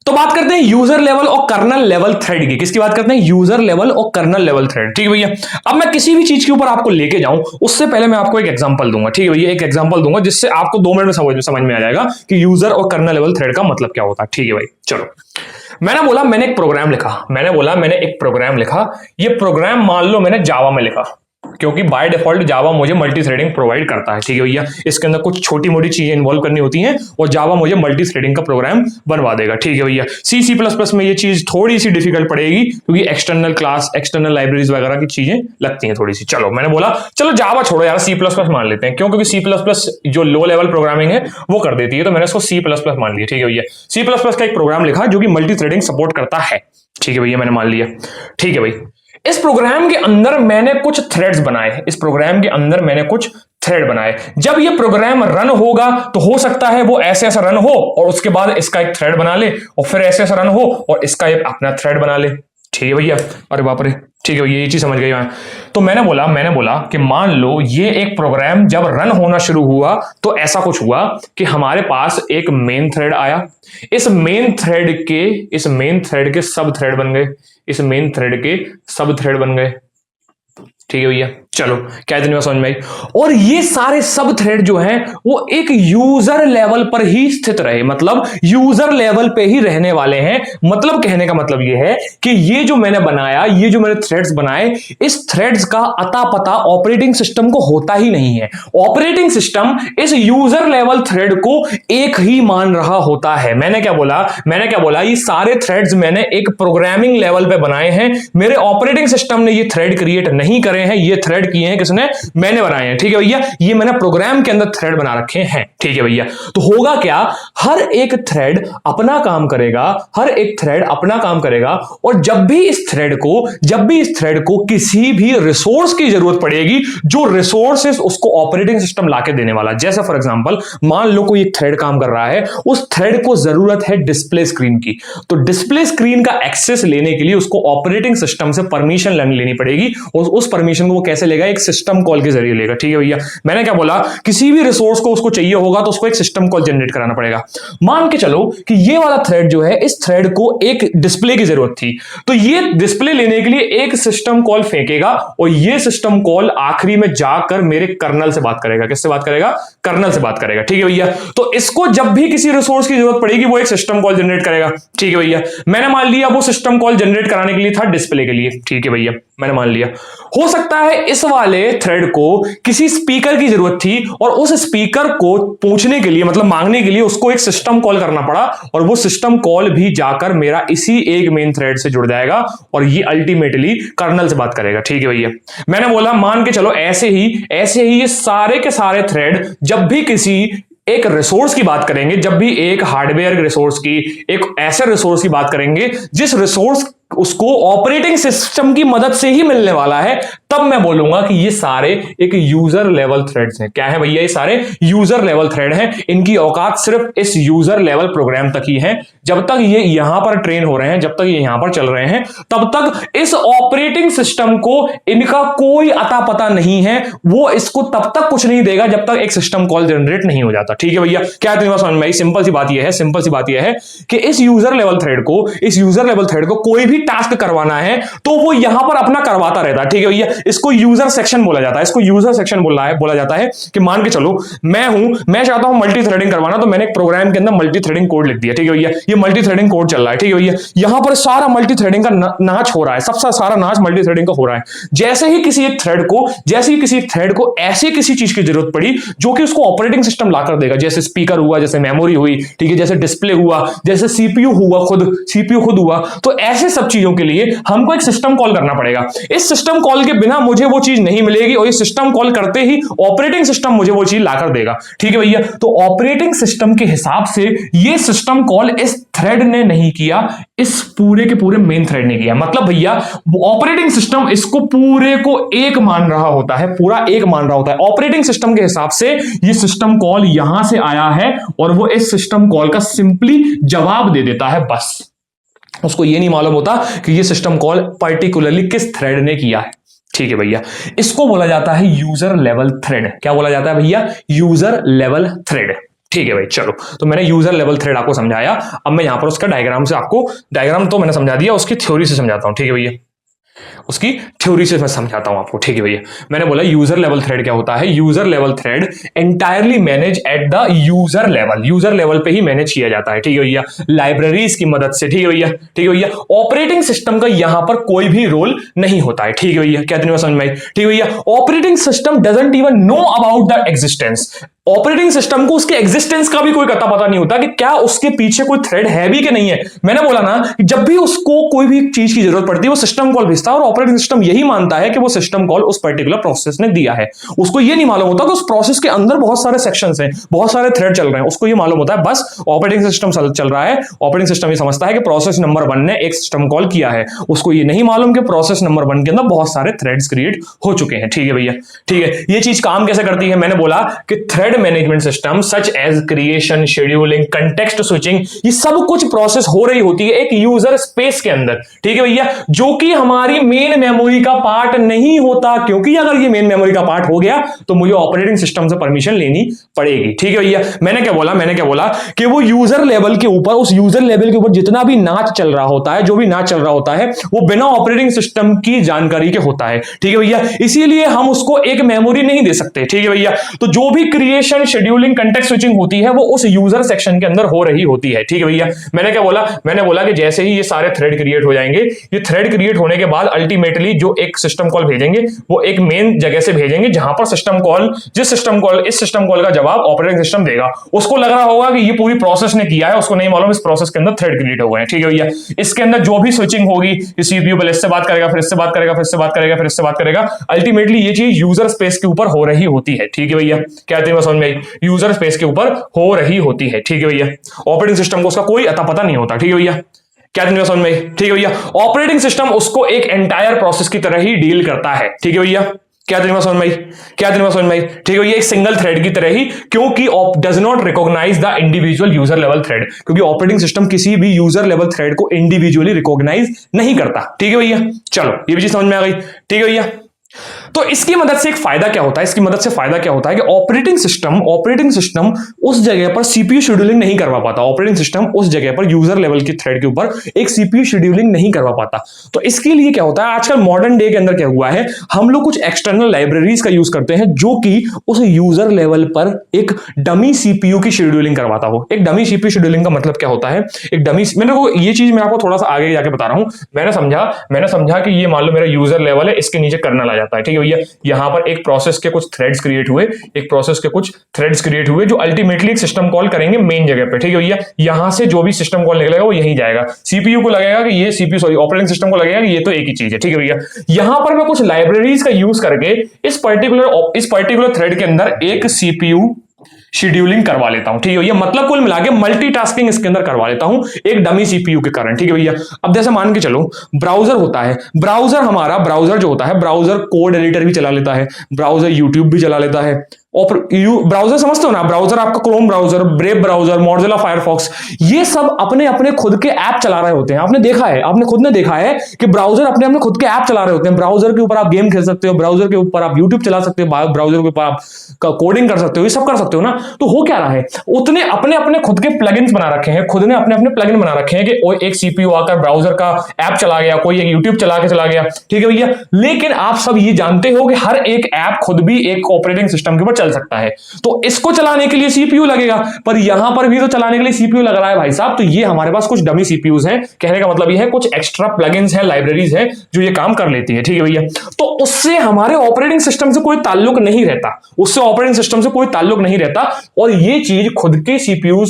तो बात करते हैं यूजर लेवल और कर्नल लेवल थ्रेड की। किसकी बात करते हैं? यूजर लेवल और कर्नल लेवल थ्रेड। ठीक है भैया, अब मैं किसी भी चीज के ऊपर आपको लेके जाऊं उससे पहले मैं आपको एक एग्जांपल दूंगा। ठीक है भैया, एक एग्जांपल दूंगा जिससे आपको 2 मिनट में समझ में आ जाएगा कि यूजर और कर्नल लेवल थ्रेड का मतलब क्या होता है। ठीक है भाई, चलो। मैंने एक प्रोग्राम लिखा। ये प्रोग्राम मान लो मैंने जावा में लिखा, क्योंकि बाय डिफॉल्ट जावा मुझे मल्टी थ्रेडिंग प्रोवाइड करता है। ठीक है भैया, इसके अंदर कुछ छोटी मोटी चीजें इन्वॉल्व करनी होती हैं और जावा मुझे मल्टी थ्रेडिंग का प्रोग्राम बनवा देगा। ठीक है भैया, सी प्लस प्लस में ये चीज थोड़ी सी डिफिकल्ट पड़ेगी क्योंकि एक्सटर्नल क्लास, एक्सटर्नल लाइब्रेरीज वगैरह की चीजें लगती हैं थोड़ी सी। चलो, मैंने बोला चलो जावा छोड़ो यार, सी प्लस प्लस मान लेते हैं। क्यों? क्योंकि सी प्लस प्लस जो लो लेवल प्रोग्रामिंग है वो कर देती है, तो मैंने इसको सी प्लस प्लस मान लिया। ठीक है भैया, सी प्लस प्लस का एक प्रोग्राम लिखा जो कि मल्टी थ्रेडिंग सपोर्ट करता है। ठीक है भैया, मैंने मान लिया। ठीक है भाई, इस प्रोग्राम के अंदर मैंने कुछ थ्रेड्स बनाए। जब ये प्रोग्राम रन होगा तो हो सकता है वो ऐसे ऐसा रन हो और उसके बाद इसका एक थ्रेड बना ले और फिर ऐसे ऐसा रन हो और इसका एक अपना थ्रेड बना ले। ठीक है भैया, अरे बाप रे, ठीक है भैया, ये चीज समझ गई मैं। तो मैंने बोला कि मान लो ये एक प्रोग्राम जब रन होना शुरू हुआ तो ऐसा कुछ हुआ कि हमारे पास एक मेन थ्रेड आया। इस मेन थ्रेड के सब थ्रेड बन गए। ठीक है भैया, चलो क्या इतनी बात समझ में आई? और ये सारे सब थ्रेड जो हैं वो एक यूजर लेवल पर ही स्थित रहे, मतलब यूजर लेवल पे ही रहने वाले हैं। मतलब कहने का मतलब ये है कि ये जो मैंने थ्रेड्स बनाए, इस थ्रेड्स का अता पता ऑपरेटिंग सिस्टम को होता ही नहीं है। ऑपरेटिंग सिस्टम इस यूजर लेवल थ्रेड को एक ही मान रहा होता है। मैंने क्या बोला? ये सारे थ्रेड्स मैंने एक प्रोग्रामिंग लेवल पे बनाए हैं। मेरे ऑपरेटिंग सिस्टम ने ये थ्रेड क्रिएट नहीं करे हैं, ये थ्रेड किए हैं किसने? मैंने बनाए हैं। ठीक है भैया, ये मैंने प्रोग्राम के अंदर थ्रेड बना रखे हैं। ठीक है भैया, तो होगा क्या? हर एक थ्रेड अपना काम करेगा और जब भी इस थ्रेड को किसी भी रिसोर्स की जरूरत पड़ेगी, जो रिसोर्सेस उसको ऑपरेटिंग सिस्टम लाके देने वाला। जैसे फॉर एग्जांपल मान लो कोई एक थ्रेड काम कर रहा है, उस थ्रेड को जरूरत है डिस्प्ले स्क्रीन की, तो डिस्प्ले स्क्रीन का एक्सेस लेने के लिए उसको ऑपरेटिंग सिस्टम से परमिशन लेनी पड़ेगी और उस परमिशन को वो कैसे लेगा? एक सिस्टम कॉल के जरिए लेगा। ठीक है भैया, मैंने क्या बोला? किसी भी रिसोर्स को उसको चाहिए होगा तो उसको एक सिस्टम कॉल जनरेट कराना पड़ेगा। मान के चलो कि ये वाला थ्रेड जो है, इस थ्रेड को एक डिस्प्ले की जरूरत थी, तो ये डिस्प्ले लेने के लिए एक सिस्टम कॉल फेंकेगा और ये सिस्टम कॉल आखिरी में जाकर मेरे कर्नल से बात करेगा। किससे बात करेगा? कर्नल से बात करेगा। ठीक है भैया, तो इसको जब भी किसी रिसोर्स की जरूरत पड़ेगी वो एक सिस्टम कॉल जनरेट करेगा। ठीक है भैया, मैंने मान लिया वो सिस्टम कॉल जनरेट कराने के लिए था डिस्प्ले के लिए। ठीक है भैया, मैंने मान लिया। हो सकता है इस वाले थ्रेड को किसी स्पीकर की जरूरत थी और उस स्पीकर को पूछने के लिए, मतलब मांगने के लिए, उसको एक सिस्टम कॉल करना पड़ा और वो सिस्टम कॉल भी जाकर मेरा इसी एक मेन थ्रेड से जुड़ जाएगा और ये अल्टीमेटली कर्नल से बात करेगा। ठीक है भैया, मैंने बोला मान के चलो ऐसे ही ये सारे के सारे थ्रेड जब भी किसी एक रिसोर्स की बात करेंगे, जब भी एक हार्डवेयर रिसोर्स की, एक ऐसे रिसोर्स की बात करेंगे जिस रिसोर्स उसको ऑपरेटिंग सिस्टम की मदद से ही मिलने वाला है, तब मैं बोलूंगा कि ये सारे एक यूजर लेवल थ्रेड्स हैं। क्या है भैया? ये सारे यूजर लेवल थ्रेड हैं। इनकी औकात सिर्फ इस यूजर लेवल प्रोग्राम तक ही है। जब तक ये यहां पर ट्रेन हो रहे हैं, जब तक ये यहां पर चल रहे हैं, तब तक इस ऑपरेटिंग सिस्टम को इनका कोई अता पता नहीं है। वो इसको तब तक कुछ नहीं देगा जब तक एक सिस्टम कॉल जनरेट नहीं हो जाता। ठीक है भैया, क्या इतनी बात समझ में आई? सिंपल सी बात यह है कि इस यूजर लेवल थ्रेड को कोई भी टास्क करवाना है तो वो यहां पर अपना करवाता रहता है। ठीक है भैया, इसको यूजर सेक्शन बोला जाता है कि मान के चलो मैं चाहता हूं मल्टी थ्रेडिंग करवाना, तो मैंने एक प्रोग्राम के अंदर मल्टी थ्रेडिंग कोड लिख दिया। ठीक है भैया, ये मल्टी थ्रेडिंग कोड चल रहा है। ठीक है भैया, यहां पर सारा मल्टी थ्रेडिंग का नाच हो रहा है, सबसे सारा नाच मल्टी थ्रेडिंग का हो रहा है। जैसे ही किसी थ्रेड को ऐसे किसी चीज की जरूरत पड़ी जो कि उसको ऑपरेटिंग सिस्टम लाकर देगा, जैसे स्पीकर हुआ, जैसे मेमोरी हुई, ठीक है, जैसे डिस्प्ले हुआ, जैसे सीपीयू खुद हुआ, तो ऐसे सब चीजों के लिए हमको एक सिस्टम कॉल करना पड़ेगा। इस सिस्टम कॉल के बिना मुझे वो चीज नहीं मिलेगी और ये सिस्टम कॉल करते ही ऑपरेटिंग सिस्टम मुझे वो चीज लाकर देगा। ठीक है भैया, तो ऑपरेटिंग सिस्टम के हिसाब से ये सिस्टम कॉल इस थ्रेड ने नहीं किया, इस पूरे के पूरे मेन थ्रेड ने किया। मतलब भैया ऑपरेटिंग सिस्टम इसको पूरे को एक मान रहा होता है, पूरा एक मान रहा होता है। ऑपरेटिंग सिस्टम के हिसाब से ये सिस्टम कॉल यहां से आया है और वो इस सिस्टम कॉल का सिंपली जवाब दे देता है, बस। उसको ये नहीं मालूम होता कि ये सिस्टम कॉल पर्टिकुलरली किस थ्रेड ने किया है। ठीक है भैया, इसको बोला जाता है यूजर लेवल थ्रेड। क्या बोला जाता है भैया? User level thread. ठीक है भाई, चलो तो मैंने यूजर लेवल थ्रेड आपको समझाया। अब मैं यहां पर उसका डायग्राम से आपको, डायग्राम तो मैंने समझा दिया, उसकी थ्योरी से समझाता हूं। ठीक है भैया, उसकी थ्योरी से मैं समझाता हूं आपको। ठीक है भैया, मैंने बोला यूजर लेवल थ्रेड क्या होता है। User level thread entirely manage at the user level, user level पे ही मैनेज किया जाता है। ठीक है भैया, लाइब्रेरीज की मदद से। ठीक है भैया, ठीक है भैया, ऑपरेटिंग सिस्टम का यहां पर कोई भी रोल नहीं होता है। ठीक है भैया, क्या समझ में आई? ठीक है भैया, operating system doesn't even know about the existence, operating system को उसके एग्जिस्टेंस का भी कोई पता नहीं होता कि क्या उसके पीछे कोई थ्रेड है भी कि नहीं है। मैंने बोला ना कि जब भी उसको कोई भी चीज की जरूरत पड़ती है वो सिस्टम कॉल भेजता है, और ऑपरेटिंग सिस्टम यही मानता है कि वो सिस्टम कॉल उस पर्टिकुलर प्रोसेस ने दिया है। उसको ये नहीं मालूम होता कि उस प्रोसेस के अंदर बहुत सारे सेक्शंस हैं, बहुत सारे थ्रेड चल रहे हैं। उसको ये मालूम होता है बस ऑपरेटिंग सिस्टम चल रहा है, ऑपरेटिंग सिस्टम ये समझता है कि प्रोसेस नंबर 1 ने एक सिस्टम कॉल किया है। उसको ये नहीं मालूम कि प्रोसेस नंबर 1 के अंदर बहुत सारे थ्रेड्स क्रिएट हो चुके हैं। ठीक है भैया, ठीक है, ये चीज काम कैसे करती है? मैंने बोला कि thread management system such as creation, scheduling, context switching, ये सब कुछ प्रोसेस हो रही होती है एक यूजर स्पेस के अंदर। ठीक है भैया, जो कि हमारी मेन मेमोरी का पार्ट नहीं होता, क्योंकि अगर ये मेन मेमोरी का पार्ट हो गया तो मुझे ऑपरेटिंग सिस्टम से परमिशन लेनी पड़ेगी। ठीक है भैया, मैंने क्या बोला कि वो यूजर लेवल के ऊपर, उस यूजर लेवल के ऊपर जितना भी नाच चल रहा होता है, जो भी नाच चल रहा होता है, वो बिना ऑपरेटिंग सिस्टम की जानकारी के होता है। ठीक है भैया, इसीलिए हम उसको एक मेमोरी नहीं दे सकते। ठीक है भैया, तो जो भी क्रिएशन, शेड्यूलिंग, कंटेक्स्ट स्विचिंग होती है वो उस यूजर सेक्शन के अंदर हो रही होती है। ठीक है भैया, मैंने क्या बोला? मैंने बोला कि जैसे ही ये सारे थ्रेड क्रिएट हो जाएंगे, ये थ्रेड क्रिएट होने के बाद अल्टीमेटली जो एक सिस्टम कॉल भेजेंगे वो एक मेन जगह से भेजेंगे, जहां पर सिस्टम कॉल, इस सिस्टम कॉल का जवाब ऑपरेटिंग सिस्टम देगा। उसको लग रहा होगा कि ये पूरी प्रोसेस ने किया है, उसको नहीं मालूम इस प्रोसेस के अंदर थ्रेड क्रिएट हो गए हैं। ठीक है भैया, इसके अंदर जो भी स्विचिंग होगी, सीपीयू पहले इससे बात करेगा, फिर इससे बात करेगा, फिर इससे बात करेगा, फिर इससे बात करेगा, अल्टीमेटली ये चीज यूजर स्पेस के ऊपर हो रही होती है। ठीक है भैया, क्या समझ में आई? यूजर स्पेस के ऊपर हो रही होती है। ठीक है भैया, ऑपरेटिंग सिस्टम को उसका कोई अता पता नहीं होता। ठीक है भैया, क्या समझ में आई? ठीक है भैया, ऑपरेटिंग सिस्टम उसको एक एंटायर प्रोसेस की तरह ही डील करता है। ठीक है भैया, क्या समझ में आई? ठीक है भैया, एक सिंगल थ्रेड की तरह ही, क्योंकि does not recognise the individual user level thread, क्योंकि ऑपरेटिंग सिस्टम किसी भी यूजर लेवल थ्रेड को इंडिविजुअली रिकॉग्नाइज नहीं करता। ठीक है भैया, चलो ये भी चीज समझ में आ गई। ठीक है भैया, तो इसकी मदद से एक फायदा क्या होता है? इसकी मदद से फायदा क्या होता है कि ऑपरेटिंग सिस्टम उस जगह पर सीपीयू शेड्यूलिंग नहीं करवा पाता। ऑपरेटिंग सिस्टम उस जगह पर यूजर लेवल की थ्रेड के ऊपर एक सीपीयू शेड्यूलिंग नहीं करवा पाता। तो इसके लिए क्या होता है, आजकल मॉडर्न डे के अंदर क्या हुआ है, हम लोग कुछ एक्सटर्नल लाइब्रेरीज का यूज करते हैं जो कि उस यूजर लेवल पर एक डमी सीपीयू की शेड्यूलिंग करवाता हो। एक डमी सीपीयू शेड्यूलिंग का मतलब क्या होता है? एक डमी, मैंने को ये चीज मैं आपको थोड़ा सा आगे जाके बता रहा हूं। मैंने समझा कि ये मान लो मेरा यूजर लेवल है, इसके नीचे कर्नल आ जाता है। ठीक है भैया, यहां पर एक प्रोसेस के कुछ थ्रेड्स क्रिएट हुए जो अल्टीमेटली एक सिस्टम कॉल करेंगे मेन जगह पे। ठीक है भैया, यहां से जो भी सिस्टम कॉल निकलेगा वो यहीं जाएगा। सीपीयू को लगेगा कि ये ऑपरेटिंग सिस्टम को लगेगा कि ये तो एक ही चीज है। ठीक है भैया, यहां पर मैं कुछ लाइब्रेरीज का यूज करके इस पर्टिकुलर थ्रेड के अंदर एक सीपीयू शेड्यूलिंग करवा लेता हूं। ठीक है भैया, मतलब कुल मिला के मल्टीटास्किंग इसके अंदर करवा लेता हूं एक डमी सीपीयू के कारण। ठीक है भैया, अब जैसे मान के चलो ब्राउजर होता है, ब्राउजर जो होता है, ब्राउजर कोड एडिटर भी चला लेता है, ब्राउजर यूट्यूब भी चला लेता है। ब्राउजर समझते हो ना, ब्राउजर आपका Chrome browser, brave browser, Mozilla Firefox, ये सब अपने अपने खुद के ऐप चला रहे होते हैं। आपने खुद ने देखा है कि ब्राउजर अपने अपने खुद के ऐप चला रहे होते हैं। ब्राउजर के ऊपर आप गेम खेल सकते हो, ब्राउजर के ऊपर आप यूट्यूब चला सकते हो, ब्राउजर के ऊपर आप कोडिंग कर सकते हो, ये सब कर सकते हो ना। तो हो क्या रहा है, उतने अपने अपने खुद के प्लगइन्स बना रखे हैं, खुद ने अपने अपने प्लगइन बना रखे हैं कि एक सीपीयू आकर ब्राउजर का ऐप चला गया, कोई एक यूट्यूब चला गया। ठीक है भैया, लेकिन आप सब ये जानते हो कि हर एक ऐप खुद भी एक ऑपरेटिंग सिस्टम के ऊपर चल सकता है, तो इसको चलाने के लिए सीपीयू लगेगा, पर यहां पर भी तो चलाने के लिए सीपीयू लग रहा है भाई साहब। तो ये हमारे पास कुछ डमी सीपीयूज हैं, कहने का मतलब ये है कुछ एक्स्ट्रा प्लगइन्स हैं, लाइब्रेरीज हैं जो ये काम कर लेती है। ठीक है भैया, तो उससे हमारे ऑपरेटिंग सिस्टम से कोई ताल्लुक नहीं रहता, और ये चीज खुद के सीपीयू,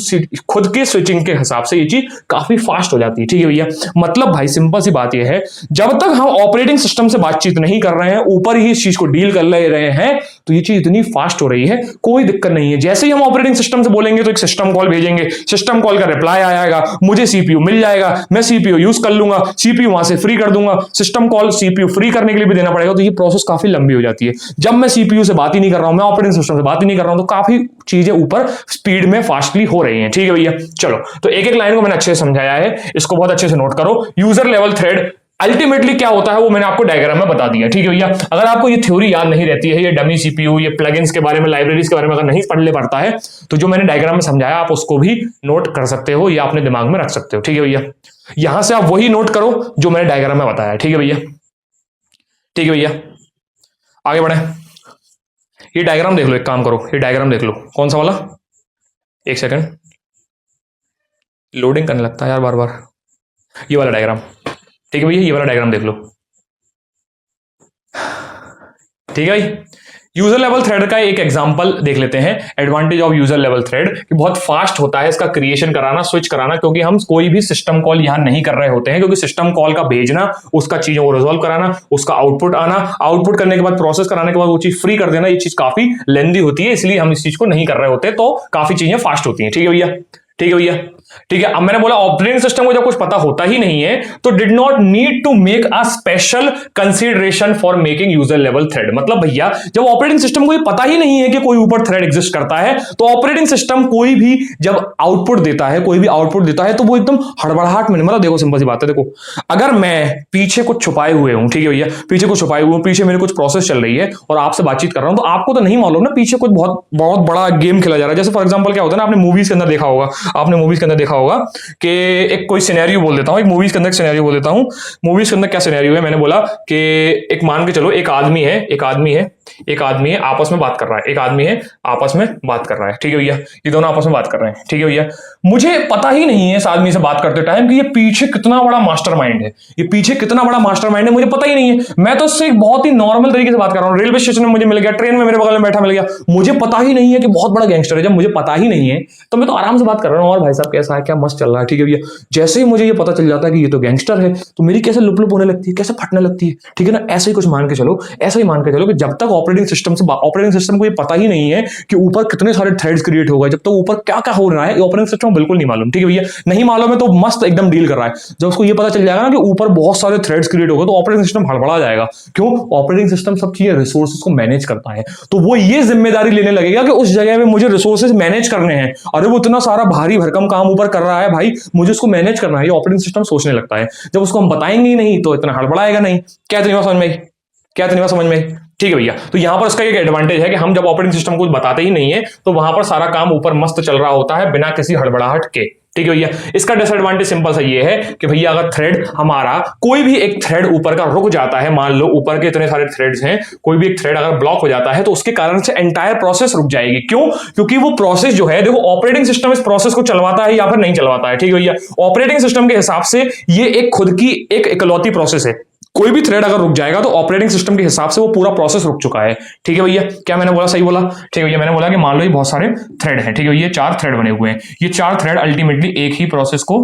खुद के स्विचिंग के हिसाब से ये चीज काफी फास्ट हो जाती है। ठीक है भैया, मतलब भाई सिंपल सी बात ये है, जब तक हम ऑपरेटिंग सिस्टम से बातचीत नहीं कर रहे हैं, ऊपर ही इस चीज को डील कर ले रहे हैं, तो ये चीज इतनी फास्ट हो रही है, कोई दिक्कत नहीं है। जैसे ही हम ऑपरेटिंग सिस्टम से बोलेंगे तो एक सिस्टम कॉल भेजेंगे, सिस्टम कॉल का रिप्लाई आएगा, मुझे सीपीयू मिल जाएगा, मैं सीपीयू यूज कर लूंगा, सीपीयू वहां से फ्री कर दूंगा, सिस्टम कॉल सीपीयू फ्री करने के लिए भी देना पड़ेगा, तो ये प्रोसेस काफी लंबी हो जाती है। जब मैं सीपीयू से बात ही नहीं कर रहा हूं, मैं ऑपरेटिंग सिस्टम से बात ही नहीं कर रहा हूं, तो काफी चीजें ऊपर स्पीड में फास्टली हो रही हैं। ठीक है भैया, चलो तो एक एक लाइन को मैंने अच्छे से समझाया है, इसको बहुत अच्छे से नोट करो। यूजर लेवल थ्रेड अल्टीमेटली क्या होता है वो मैंने आपको डायग्राम में बता दिया, ठीक है भैया। अगर आपको ये थ्योरी याद नहीं रहती है, ये डमी सीपीयू, ये प्लगइन्स के बारे में, लाइब्रेरीज के बारे में अगर नहीं पढ़ ले पड़ता है, तो जो मैंने डायग्राम में समझाया आप उसको भी नोट कर सकते हो या अपने दिमाग में रख सकते हो, ठीक है भैया। यहां से आप वही नोट करो जो मैंने डायग्राम में बताया, ठीक है भैया, ठीक है भैया। आगे बढ़े, ये डायग्राम देख लो, एक काम करो, ये डायग्राम देख लो, कौन सा वाला, एक सेकंड, लोडिंग करने लगता है यार बार बार, ये वाला डायग्राम, ठीक है भैया, ये वाला डायग्राम देख लो, ठीक है भाई। यूजर लेवल थ्रेड का एक एग्जांपल देख लेते हैं। Advantage of user level thread कि बहुत फास्ट होता है इसका क्रिएशन कराना, स्विच कराना, क्योंकि हम कोई भी सिस्टम कॉल यहां नहीं कर रहे होते हैं, क्योंकि सिस्टम कॉल का भेजना, उसका चीजों को रिजॉल्व कराना, उसका आउटपुट आना, आउटपुट करने के बाद प्रोसेस कराने के बाद वो चीज फ्री कर देना, ये चीज काफी लेंदी होती है, इसलिए हम इस चीज को नहीं कर रहे होते, तो काफी चीजें फास्ट होती हैं, ठीक है भैया, ठीक है भैया, ठीक है। अब मैंने बोला ऑपरेटिंग सिस्टम को जब कुछ पता होता ही नहीं है तो did not need to make a special consideration for making user level thread. मतलब भैया जब ऑपरेटिंग सिस्टम को ये पता ही नहीं है कि कोई ऊपर थ्रेड एग्जिस्ट करता है, तो ऑपरेटिंग सिस्टम कोई भी जब आउटपुट देता है, कोई भी आउटपुट देता है, तो वो एकदम हड़बड़ाहट में, मतलब देखो सिंपल सी बात है, देखो अगर मैं पीछे कुछ छुपाए हुए हूं, ठीक है भैया, पीछे कुछ छुपाए हुए हूं, पीछे मेरे कुछ प्रोसेस चल रही है और आपसे बातचीत कर रहा हूं, तो आपको तो नहीं मालूम ना पीछे कुछ बहुत बहुत बड़ा गेम खेला जा रहा है। जैसे फॉर एग्जांपल क्या होता है ना, आपने मूवीज के अंदर देखा होगा, आपने मूवीज के अंदर देखा होगा कि एक कोई सिनेरियो बोल देता हूं, एक मूवीज के अंदर सिनेरियो बोल देता हूं। मूवीज के अंदर क्या सिनेरियो है, मैंने बोला कि एक मान के चलो एक आदमी है, एक आदमी है, एक आदमी है आपस में बात कर रहा है, एक आदमी है आपस में बात कर रहा है, ठीक है भैया, ये दोनों आपस में बात कर रहे हैं, ठीक है भैया। मुझे पता ही नहीं है इस आदमी से बात करते टाइम कि ये पीछे कितना बड़ा मास्टरमाइंड है, ये पीछे कितना बड़ा मास्टरमाइंड है, मुझे पता ही नहीं है। मैं तो उससे एक बहुत ही नॉर्मल तरीके से बात कर रहा हूं, रेलवे स्टेशन में मुझे मिल गया, ट्रेन में मेरे बगल में बैठा मिल गया, मुझे पता ही नहीं है कि बहुत बड़ा गैंगस्टर है। जब मुझे पता ही नहीं है तो मैं तो आराम से बात कर रहा हूं, और भाई साहब कैसा है, क्या मस्त चल रहा है, ठीक है भैया। जैसे ही मुझे ये पता चल जाता है कि ये तो गैंगस्टर है, तो मेरी कैसे लुप लुप होने लगती है, कैसे फटने लगती है, ठीक है ना। ऐसे ही कुछ मान के चलो, ऐसा ही मान के चलो कि जब तक ऑपरेटिंग सिस्टम को ये पता ही नहीं है कि ऊपर कितने सारे थ्रेड्स क्रिएट हो गए, जब तक ऊपर क्या क्या हो रहा है ऑपरेटिंग सिस्टम को बिल्कुल नहीं मालूम, ठीक है भैया। नहीं मालूम है तो मस्त एकदम डील कर रहा है। जब उसको ये पता चल जाएगा ना कि ऊपर बहुत सारे थ्रेड्स क्रिएट हो गए, तो ऑपरेटिंग सिस्टम हड़बड़ा जाएगा। क्यों? ऑपरेटिंग सिस्टम सब चीजें रिसोर्सेज को मैनेज करता है, तो वो ये जिम्मेदारी लेने लगेगा कि उस जगह में मुझे रिसोर्सेज मैनेज करने हैं। अरे वो इतना सारा भारी भरकम काम ऊपर कर रहा है भाई, मुझे उसको मैनेज करना है, ये ऑपरेटिंग सिस्टम सोचने लगता है। जब उसको हम बताएंगे ही नहीं तो इतना हड़बड़ाएगा नहीं। क्या इतनी बात समझ में आई? क्या इतनी बात समझ में आई? ठीक है भैया। तो यहां पर इसका एक एडवांटेज है कि हम जब ऑपरेटिंग सिस्टम को बताते ही नहीं है तो वहां पर सारा काम ऊपर मस्त चल रहा होता है बिना किसी हड़बड़ाहट के, ठीक है भैया। इसका डिसएडवांटेज सिंपल सा ये है कि भैया अगर थ्रेड हमारा कोई भी एक थ्रेड ऊपर का रुक जाता है, मान लो ऊपर के इतने सारे थ्रेड्स हैं, कोई भी एक थ्रेड अगर ब्लॉक हो जाता है तो उसके कारण से एंटायर प्रोसेस रुक जाएगी। क्यों? क्योंकि वो प्रोसेस जो है, देखो ऑपरेटिंग सिस्टम इस प्रोसेस को चलवाता है या फिर नहीं चलवाता है, ठीक है भैया। ऑपरेटिंग सिस्टम के हिसाब से ये एक खुद की एक इकलौती प्रोसेस है। कोई भी थ्रेड अगर रुक जाएगा तो ऑपरेटिंग सिस्टम के हिसाब से वो पूरा प्रोसेस रुक चुका है, ठीक है भैया। क्या मैंने बोला? सही बोला? ठीक है भैया। मैंने बोला कि मान लो ये बहुत सारे थ्रेड हैं, ठीक है, ये 4 थ्रेड बने हुए हैं, ये 4 थ्रेड अल्टीमेटली एक ही प्रोसेस को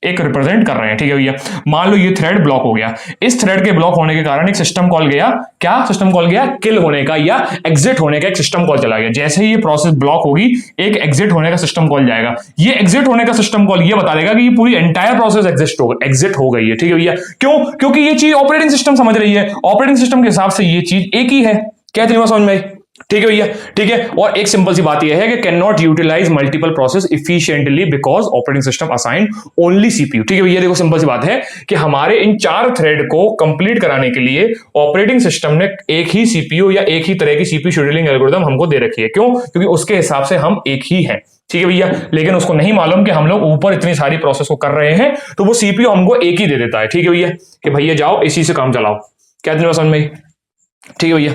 एक रिप्रेजेंट कर रहे हैं, ठीक है भैया। मान लो ये थ्रेड ब्लॉक हो गया, इस थ्रेड के ब्लॉक होने के कारण एक सिस्टम कॉल गया, क्या सिस्टम कॉल गया? किल होने का या एग्जिट होने का एक सिस्टम कॉल चला गया। जैसे ही ये प्रोसेस ब्लॉक होगी एक एग्जिट होने का सिस्टम कॉल जाएगा। ये एग्जिट होने का सिस्टम कॉल ये बता देगा कि ये पूरी एंटायर प्रोसेस एग्जिट हो गई है, ठीक है भैया। क्यों? क्योंकि ये चीज ऑपरेटिंग सिस्टम समझ रही है, ऑपरेटिंग सिस्टम के हिसाब से ये चीज एक ही है। क्या इतनी बात समझ में आई? ठीक है भैया, ठीक है। और एक सिंपल सी बात यह है कि can not utilise multiple process efficiently because operating system assign only CPU, ठीक है भैया। देखो सिंपल सी बात है कि हमारे इन 4 थ्रेड को कंप्लीट कराने के लिए ऑपरेटिंग सिस्टम ने एक ही सीपीयू या एक ही तरह की सीपीयू शेड्यूलिंग एल्गोरिथम हमको दे रखी है। क्यों? क्योंकि उसके हिसाब से हम एक ही हैं, ठीक है भैया। लेकिन उसको नहीं मालूम कि हम लोग ऊपर इतनी सारी प्रोसेस को कर रहे हैं, तो वो सीपीयू हमको एक ही दे देता है, ठीक है भैया, कि भैया जाओ इसी से काम चलाओ। क्या इतनी बात समझ में? ठीक है भैया,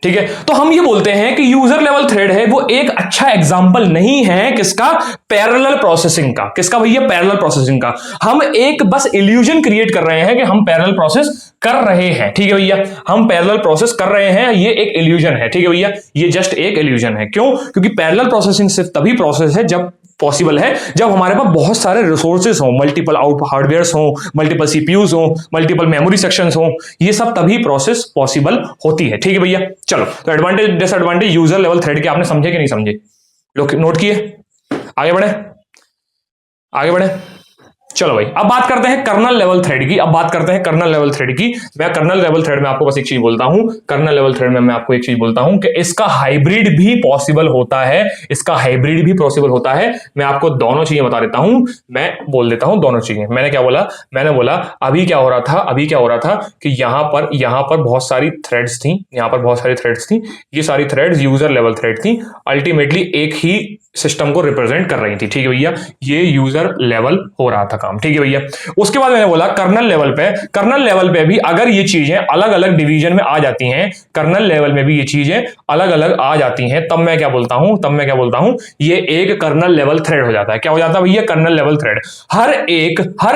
ठीक है। तो हम ये बोलते हैं कि यूजर लेवल थ्रेड है वो एक अच्छा एग्जांपल नहीं है किसका? पैरेलल प्रोसेसिंग का। किसका भैया? पैरेलल प्रोसेसिंग का। हम एक बस इल्यूजन क्रिएट कर रहे हैं कि हम पैरेलल प्रोसेस कर रहे हैं, ठीक है भैया, हम पैरेलल प्रोसेस कर रहे हैं, ये एक इल्यूजन है, ठीक है भैया, ये जस्ट एक इल्यूजन है। क्यों? क्योंकि पैरेलल प्रोसेसिंग सिर्फ तभी प्रोसेस है जब पॉसिबल है जब हमारे पास बहुत सारे रिसोर्सेज हो, मल्टीपल आउट हार्डवेयर्स हो, मल्टीपल सीपीयूज हो, मल्टीपल मेमोरी सेक्शंस हो, ये सब तभी प्रोसेस पॉसिबल होती है, ठीक है भैया। चलो, तो advantage disadvantage user level thread के आपने समझे कि नहीं समझे? लोग नोट किए? आगे बढ़े, आगे बढ़े। चलो भाई, अब बात करते हैं कर्नल लेवल थ्रेड की। अब बात करते हैं कर्नल लेवल थ्रेड की। मैं कर्नल लेवल थ्रेड में आपको बस एक चीज बोलता हूं, कर्नल लेवल थ्रेड में मैं आपको एक चीज बोलता हूं कि इसका हाइब्रिड भी पॉसिबल होता है, इसका हाइब्रिड भी पॉसिबल होता है। मैं आपको दोनों चीजें बता देता हूं, मैं बोल देता हूं दोनों चीजें। मैंने क्या बोला, मैंने बोला अभी क्या हो रहा था, अभी क्या हो रहा था कि यहां पर बहुत सारी थ्रेड्स थी, यहां पर बहुत सारी थ्रेड्स थी। ये सारी थ्रेड्स यूजर लेवल थ्रेड थी, अल्टीमेटली एक ही सिस्टम को रिप्रेजेंट कर रही थी। ठीक है भैया, ये यूजर लेवल हो रहा था काम। ठीक है भैया, उसके बाद मैंने बोला कर्नल लेवल पे भी अगर ये चीजें अलग अलग डिवीजन में आ जाती हैं, कर्नल लेवल में भी ये चीजें अलग अलग आ जाती हैं, तब मैं क्या बोलता हूं, ये एक कर्नल लेवल थ्रेड हो जाता है। क्या हो जाता है भैया, कर्नल लेवल थ्रेड। हर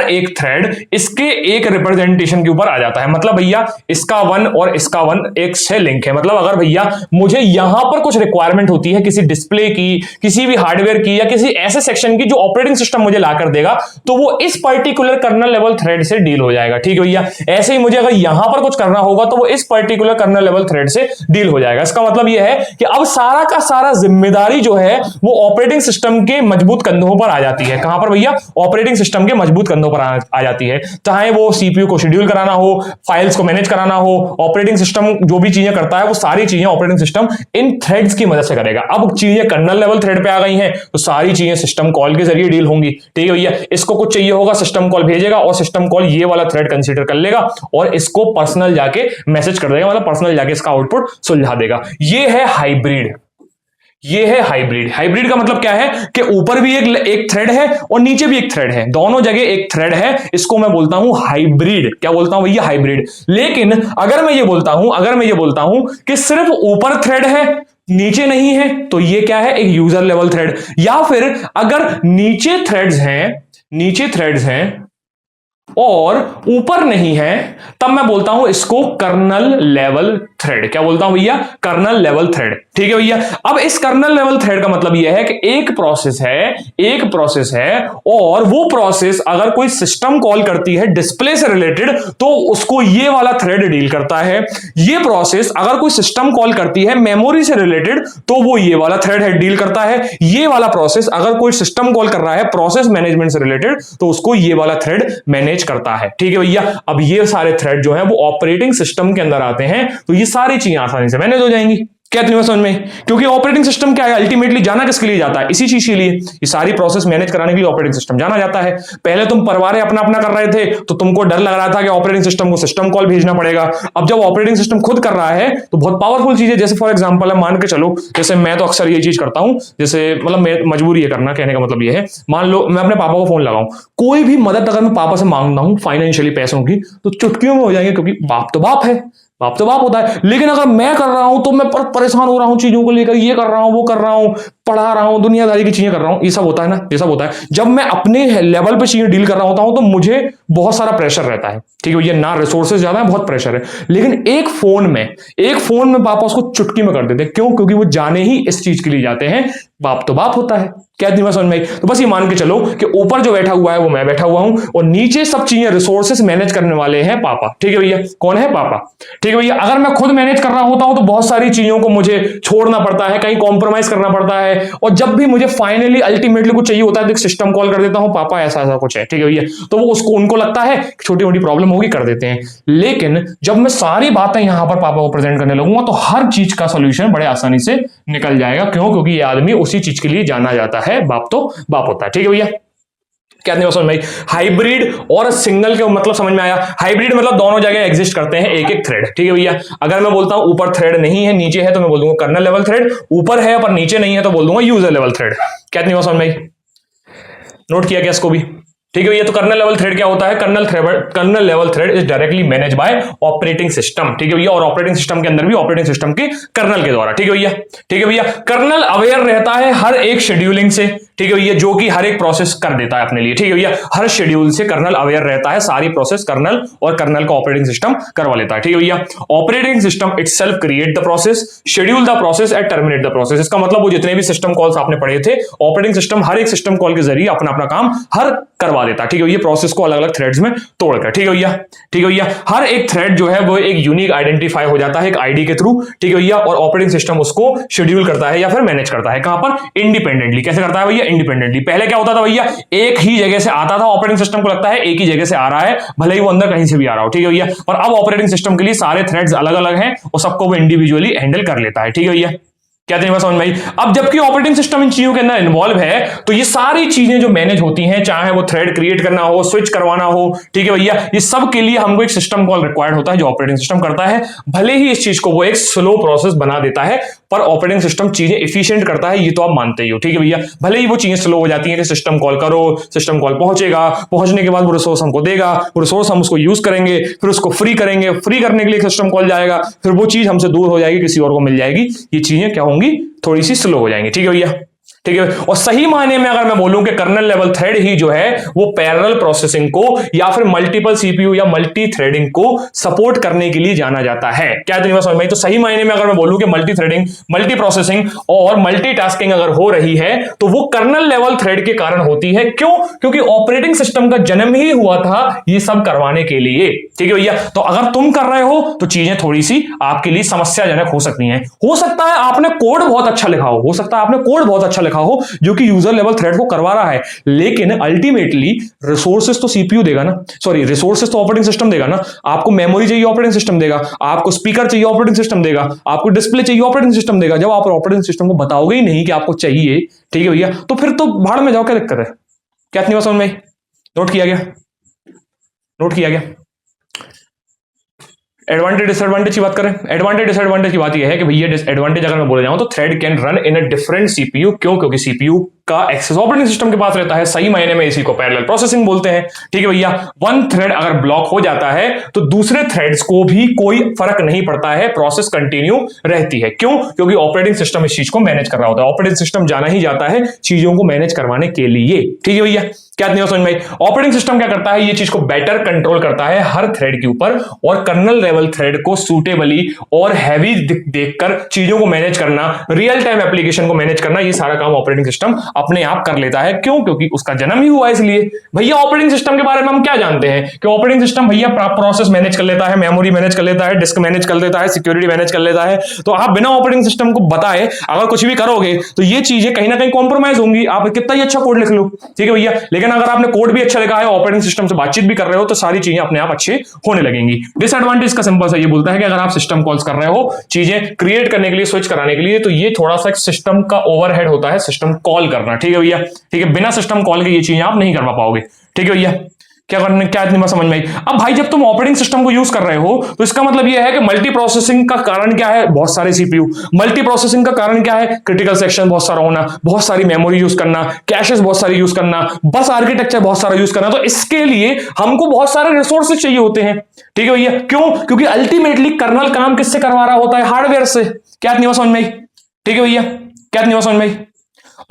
एक थ्रेड इसके एक रिप्रेजेंटेशन के ऊपर आ जाता है। मतलब भैया इसका 1 और इसका 1 एक से लिंक है। मतलब अगर भैया मुझे यहां पर कुछ रिक्वायरमेंट होती है किसी डिस्प्ले की, किसी भी हार्डवेयर की, या किसी ऐसे सेक्शन की जो ऑपरेटिंग सिस्टम मुझे ला कर देगा, तो वो इस पर्टिकुलर कर्नल लेवल थ्रेड से डील हो जाएगा। ठीक है भैया, ऐसे ही मुझे अगर यहां पर कुछ करना होगा तो वो इस पर्टिकुलर कर्नल लेवल थ्रेड से डील हो जाएगा। इसका मतलब ये है कि अब सारा का सारा जिम्मेदारी जो है वो ऑपरेटिंग सिस्टम के मजबूत कंधों पर आ जाती है। कहां पर भैया, ऑपरेटिंग सिस्टम के मजबूत कंधों पर आ जाती है। चाहे वो सीपीयू को शेड्यूल कराना हो, फाइल्स को मैनेज कराना हो, ऑपरेटिंग सिस्टम जो भी चीजें करता है वो सारी चीजें ऑपरेटिंग सिस्टम इन थ्रेड्स की मदद से करेगा। अब चीजें कर्नल लेवल थ्रेड पे आ गई हैं तो सारी चीजें सिस्टम कॉल के जरिए डील होंगी। ठीक है भैया, इसको कुछ चाहिए होगा, सिस्टम कॉल भेजेगा और सिस्टम कॉल ये वाला थ्रेड कंसीडर कर लेगा और इसको पर्सनल जाके मैसेज कर देगा, मतलब पर्सनल जाके इसका आउटपुट सुलझा देगा। ये है हाइब्रिड। हाइब्रिड का मतलब क्या है कि ऊपर भी एक थ्रेड है और नीचे भी एक थ्रेड है, दोनों जगह एक थ्रेड है। इसको मैं बोलता हूं हाइब्रिड। क्या बोलता हूं भैया, हाइब्रिड। लेकिन अगर मैं ये बोलता हूं कि सिर्फ ऊपर थ्रेड है नीचे नहीं है, तो ये क्या है, एक यूजर लेवल थ्रेड। या फिर अगर नीचे थ्रेड्स हैं और ऊपर नहीं है, तब मैं बोलता हूं इसको कर्नल लेवल थ्रेड। क्या बोलता हूं भैया, कर्नल लेवल थ्रेड। ठीक है भैया, अब इस कर्नल लेवल थ्रेड का मतलब यह है कि एक प्रोसेस है और वो प्रोसेस अगर कोई सिस्टम कॉल करती है डिस्प्ले से रिलेटेड तो उसको ये वाला थ्रेड डील करता है। ये प्रोसेस अगर कोई सिस्टम कॉल करती है मेमोरी से रिलेटेड तो वो ये वाला थ्रेड है डील करता है। ये वाला प्रोसेस अगर कोई सिस्टम कॉल कर रहा है प्रोसेस मैनेजमेंट से रिलेटेड तो उसको ये वाला थ्रेड मैनेज करता है। ठीक है भैया, अब ये सारे थ्रेड जो है वो ऑपरेटिंग सिस्टम के अंदर आते हैं तो ये सारी चीजें आसानी से मैनेज हो जाएंगी। क्या तुम्हें समझ में? क्योंकि ऑपरेटिंग सिस्टम क्या है, अल्टीमेटली जाना किसके लिए जाता है, इसी चीज के लिए। ये सारी प्रोसेस मैनेज कराने के लिए ऑपरेटिंग सिस्टम जाना जाता है। पहले तुम परवारे अपना अपना कर रहे थे तो तुमको डर लग रहा था कि ऑपरेटिंग सिस्टम को सिस्टम कॉल भेजना पड़ेगा। अब जब ऑपरेटिंग सिस्टम खुद कर रहा है तो बहुत पावरफुल चीज है। जैसे फॉर एग्जांपल है, मान के चलो, जैसे मैं तो अक्सर ये चीज करता हूं, जैसे मतलब मजबूरी है करना, कहने का मतलब ये है, मान लो मैं अपने पापा को फोन लगाऊं, कोई भी मदद अगर मैं पापा से मांगना हूं फाइनेंशियली पैसों की तो चुटकियों में हो जाएंगे, क्योंकि बाप तो बाप है, बाप तो बाप होता है। लेकिन अगर मैं कर रहा हूं तो मैं परेशान हो रहा हूं चीजों को लेकर, ये कर रहा हूं, वो कर रहा हूं, पढ़ा रहा हूं, दुनियादारी की चीजें कर रहा हूं, ये सब होता है ना, ये सब होता है। जब मैं अपने लेवल पे चीजें डील कर रहा होता हूं तो मुझे बहुत सारा प्रेशर रहता है। ठीक है, ये ना रिसोर्सेज ज्यादा है, बहुत प्रेशर है। लेकिन एक फोन में पापा उसको चुटकी में कर देते हैं। क्यों? क्योंकि वो जाने ही इस चीज के लिए जाते हैं, बाप तो बाप होता है। क्या दिमाग समझ में आई? तो बस ये मान के चलो कि ऊपर जो बैठा हुआ है वो मैं बैठा हुआ हूं और नीचे सब चीजें रिसोर्सेज मैनेज करने वाले हैं पापा। ठीक है भैया, कौन है? पापा। ठीक है भैया, अगर मैं खुद मैनेज कर रहा होता हूं तो बहुत सारी चीजों को मुझे छोड़ना पड़ता है, कहीं कॉम्प्रोमाइज करना पड़ता है, और जब भी मुझे फाइनली अल्टीमेटली कुछ चाहिए होता है तो एक सिस्टम कॉल कर देता हूं, पापा ऐसा ऐसा कुछ है। ठीक है भैया, तो वो उनको लगता है छोटी मोटी प्रॉब्लम होगी, कर देते हैं। लेकिन जब मैं सारी बातें यहां पर पापा को प्रेजेंट करने लगूंगा तो हर चीज का सोल्यूशन बड़े आसानी से निकल जाएगा। क्यों? क्योंकि ये आदमी उसी चीज के लिए जाना जाता है, बाप तो बाप होता है। ठीक है भैया, क्या नहीं समझ में आई? हाइब्रिड और सिंगल के मतलब समझ में आया? हाइब्रिड मतलब दोनों जगह एग्जिस्ट करते हैं एक एक थ्रेड। ठीक है भैया, अगर मैं बोलता हूं ऊपर थ्रेड नहीं है नीचे है तो मैं बोल दूंगा कर्नल लेवल थ्रेड, ऊपर है पर नीचे नहीं है तो बोल दूंगा यूजर लेवल थ्रेड। क्या नहीं समझ में आई? नोट किया क्या इसको भी? ठीक है भैया, तो कर्नल लेवल थ्रेड क्या होता है? Kernel level thread is directly manage by operating system. ठीक है भैया, और ऑपरेटिंग सिस्टम के अंदर भी ऑपरेटिंग सिस्टम के कर्नल के द्वारा। ठीक है भैया, ठीक है भैया, कर्नल अवेयर रहता है हर एक शेड्यूलिंग से। ठीक है भैया, जो कि हर एक प्रोसेस कर देता है अपने लिए। ठीक है भैया, हर शेड्यूल से कर्नल अवेयर रहता है, सारी प्रोसेस कर्नल और कर्नल का ऑपरेटिंग सिस्टम करवा लेता है। ठीक है भैया, operating system itself create the process, schedule the process and terminate the process. इसका मतलब वो जितने भी सिस्टम कॉल्स आपने पढ़े थे, ऑपरेटिंग सिस्टम हर एक सिस्टम कॉल के जरिए अपना अपना काम हर करवा दबा देता है। ठीक है भैया, प्रोसेस को अलग अलग थ्रेड्स में तोड़कर। ठीक है भैया, ठीक है भैया, हर एक थ्रेड जो है वो एक यूनिक आइडेंटिफाई हो जाता है एक आईडी के थ्रू। ठीक है भैया, और ऑपरेटिंग सिस्टम उसको शेड्यूल करता है या फिर मैनेज करता है। कहां पर? इंडिपेंडेंटली। कैसे करता है भैया? इंडिपेंडेंटली। पहले क्या होता था भैया, एक ही जगह से आता था, ऑपरेटिंग सिस्टम को लगता है एक ही जगह से आ रहा है, भले ही वो अंदर कहीं से भी आ रहा हो। ठीक है भैया, और अब ऑपरेटिंग सिस्टम के लिए सारे थ्रेड्स अलग अलग हैं और सबको वो इंडिविजुअली हैंडल कर लेता है। ठीक है भैया, क्या नहीं समझ में आई? अब जबकि ऑपरेटिंग सिस्टम इन चीजों के अंदर इन्वॉल्व है, तो ये सारी चीजें जो मैनेज होती हैं, चाहे वो थ्रेड क्रिएट करना हो, स्विच करवाना हो, ठीक है भैया, ये सब के लिए हमको एक सिस्टम कॉल रिक्वायर्ड होता है जो ऑपरेटिंग सिस्टम करता है। भले ही इस चीज को वो एक स्लो प्रोसेस बना देता है, पर ऑपरेटिंग सिस्टम चीजें एफिशिएंट करता है, ये तो आप मानते ही हो। ठीक है भैया, भले ही वो चीजें स्लो हो जाती हैं कि सिस्टम कॉल करो, सिस्टम कॉल पहुंचेगा, पहुंचने के बाद वो रिसोर्स हमको देगा, वो रिसोर्स हम उसको यूज करेंगे, फिर उसको फ्री करेंगे, फ्री करने के लिए सिस्टम कॉल जाएगा, फिर वो चीज हमसे दूर हो जाएगी, किसी और को मिल जाएगी। ये चीजें क्या होंगी? थोड़ी सी स्लो हो जाएंगी। ठीक है भैया, ठीक है। और सही मायने में अगर मैं बोलूं कि कर्नल लेवल थ्रेड ही जो है वो पैरेलल प्रोसेसिंग को या फिर मल्टीपल सीपीयू या मल्टी थ्रेडिंग को सपोर्ट करने के लिए जाना जाता है। क्या तुम्हें समझ में? तो सही मायने में अगर मैं बोलूं कि मल्टी थ्रेडिंग, मल्टी प्रोसेसिंग और मल्टीटास्किंग अगर हो रही है तो वो कर्नल लेवल थ्रेड के कारण होती है। क्यों? क्योंकि ऑपरेटिंग सिस्टम का जन्म ही हुआ था ये सब करवाने के लिए। ठीक है भैया, तो अगर तुम कर रहे हो तो चीजें थोड़ी सी आपके लिए समस्याजनक हो सकती हैं। हो सकता है आपने कोड बहुत अच्छा लिखा हो सकता है आपने कोड बहुत अच्छा हो जो कि यूजर लेवल थ्रेड को करवा रहा है, लेकिन अल्टीमेटली रिसोर्सेज तो सीपीयू देगा ना, सॉरी रिसोर्सेज तो ऑपरेटिंग सिस्टम देगा ना। आपको मेमोरी चाहिए, ऑपरेटिंग सिस्टम देगा। आपको स्पीकर चाहिए, ऑपरेटिंग सिस्टम देगा। आपको डिस्प्ले चाहिए, ऑपरेटिंग सिस्टम देगा। जब आप ऑपरेटिंग सिस्टम को बताओगे ही नहीं कि आपको चाहिए, ठीक है भैया, तो फिर तो भाड़ में जाओ, क्या दिक्कत है? क्या इतनी बात समझ में? नोट किया गया? नोट किया गया? एडवांटेज डिसएडवांटेज की बात करें, एडवांटेज डिसएडवांटेज की बात यह है कि भैया डिसएडवांटेज अगर मैं बोले जाऊं तो thread can run in a different CPU. क्यों? क्योंकि सीपीयू का एक्सेस ऑपरेटिंग सिस्टम के पास रहता है। सही मायने में इसी को पैरेलल प्रोसेसिंग बोलते हैं। ठीक है भैया, वन थ्रेड अगर ब्लॉक हो जाता है तो दूसरे थ्रेड्स को भी कोई फर्क नहीं पड़ता है, प्रोसेस कंटिन्यू रहती है। क्यों? क्योंकि ऑपरेटिंग सिस्टम इस चीज को मैनेज कर रहा होता है। ऑपरेटिंग सिस्टम जाना ही जाता है चीजों को मैनेज करवाने के लिए। ठीक है भैया, क्या नहीं समझ में? ऑपरेटिंग सिस्टम क्या करता है? ये चीज को बेटर कंट्रोल करता है हर थ्रेड के ऊपर, और कर्नल लेवल थ्रेड को सूटेबली और हैवी देखकर चीजों को मैनेज करना, रियल टाइम एप्लीकेशन को मैनेज करना, ये सारा काम ऑपरेटिंग सिस्टम अपने आप कर लेता है। क्यों? क्योंकि उसका जन्म ही हुआ इसलिए। भैया ऑपरेटिंग सिस्टम के बारे में हम क्या जानते हैं कि ऑपरेटिंग सिस्टम भैया प्रोसेस मैनेज कर लेता है, मेमोरी मैनेज कर लेता है, डिस्क मैनेज कर लेता है, सिक्योरिटी मैनेज कर लेता है। तो आप बिना ऑपरेटिंग सिस्टम को बताए अगर कुछ भी करोगे तो ये चीजें कहीं ना कहीं कॉम्प्रोमाइज होंगी। आप कितना ही अच्छा कोड लिख लो, ठीक है भैया, लेकिन अगर आपने कोड भी अच्छा लिखा है, ऑपरेटिंग सिस्टम से बातचीत भी कर रहे हो, तो सारी चीजें अपने आप अच्छे होने लगेंगी। डिसएडवांटेज का सिंपल सा ये बोलता है कि अगर आप सिस्टम कॉल्स कर रहे हो चीजें क्रिएट करने के लिए, स्विच कराने के लिए, तो ये थोड़ा सा सिस्टम का ओवरहेड होता है सिस्टम कॉल करना। ठीक है भैया, ठीक है, बिना सिस्टम कॉल के ये चीजें आप नहीं करवा पाओगे। ठीक है भैया, क्या करने, क्या इतनी बात समझ में आई? अब भाई जब तुम ऑपरेटिंग सिस्टम को यूज कर रहे हो तो इसका मतलब यह है कि मल्टी प्रोसेसिंग का कारण क्या है? बहुत सारे सीपीयू। मल्टी प्रोसेसिंग का कारण क्या है? क्रिटिकल सेक्शन बहुत सारा होना, बहुत सारी मेमोरी यूज करना, कैशेस बहुत सारी यूज करना, बस आर्किटेक्चर बहुत सारा यूज करना। तो इसके लिए हमको बहुत सारे रिसोर्सेज चाहिए होते हैं। ठीक है भैया, क्यों? क्योंकि अल्टीमेटली कर्नल काम किससे करवा रहा होता है? हार्डवेयर से। क्या इतनी बात समझ में आई? ठीक है भैया, क्या इतनी बात समझ में आई?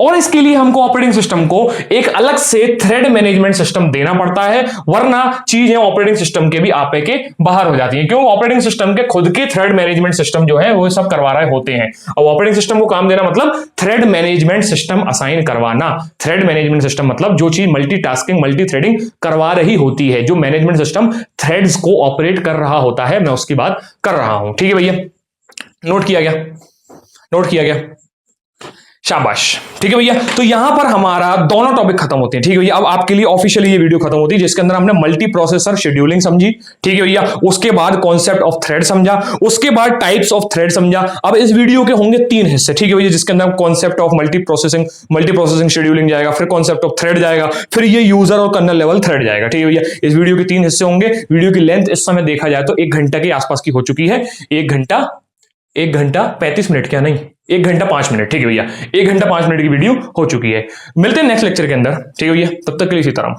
और इसके लिए हमको ऑपरेटिंग सिस्टम को एक अलग से थ्रेड मैनेजमेंट सिस्टम देना पड़ता है, वरना चीजें ऑपरेटिंग सिस्टम के भी आपे के बाहर हो जाती हैं। क्यों? ऑपरेटिंग सिस्टम के खुद के थ्रेड मैनेजमेंट सिस्टम जो है वो सब करवा रहे होते हैं। अब ऑपरेटिंग सिस्टम को काम देना मतलब थ्रेड मैनेजमेंट सिस्टम असाइन करवाना। थ्रेड मैनेजमेंट सिस्टम मतलब जो चीज मल्टीटास्किंग, मल्टी थ्रेडिंग करवा रही होती है, जो मैनेजमेंट सिस्टम थ्रेड्स को ऑपरेट कर रहा होता है, मैं उसकी बात कर रहा हूं। ठीक है भैया, नोट किया गया? नोट किया गया? शाबाश। ठीक है भैया, तो यहां पर हमारा दोनों टॉपिक खत्म होते हैं। ठीक है भैया, अब आपके लिए ऑफिशियली ये वीडियो खत्म होती है जिसके अंदर हमने मल्टी प्रोसेसर शेड्यूलिंग समझी। ठीक है भैया, उसके बाद कॉन्सेप्ट ऑफ थ्रेड समझा, उसके बाद टाइप्स ऑफ थ्रेड समझा। अब इस वीडियो के होंगे 3 हिस्से। ठीक है भैया, जिसके अंदर concept of multi processing scheduling जाएगा, फिर कॉन्सेप्ट ऑफ थ्रेड जाएगा, फिर ये यूजर और कर्नल लेवल थ्रेड जाएगा। ठीक है भैया, इस वीडियो के 3 हिस्से होंगे। वीडियो की लेंथ इस समय देखा जाए तो 1 घंटा के आसपास की हो चुकी है। 1 घंटा 35 मिनट, क्या नहीं, 1 घंटा 5 मिनट। ठीक है भैया, 1 घंटा 5 मिनट की वीडियो हो चुकी है। मिलते हैं नेक्स्ट लेक्चर के अंदर। ठीक है भैया, तब तक के लिए सीताराम।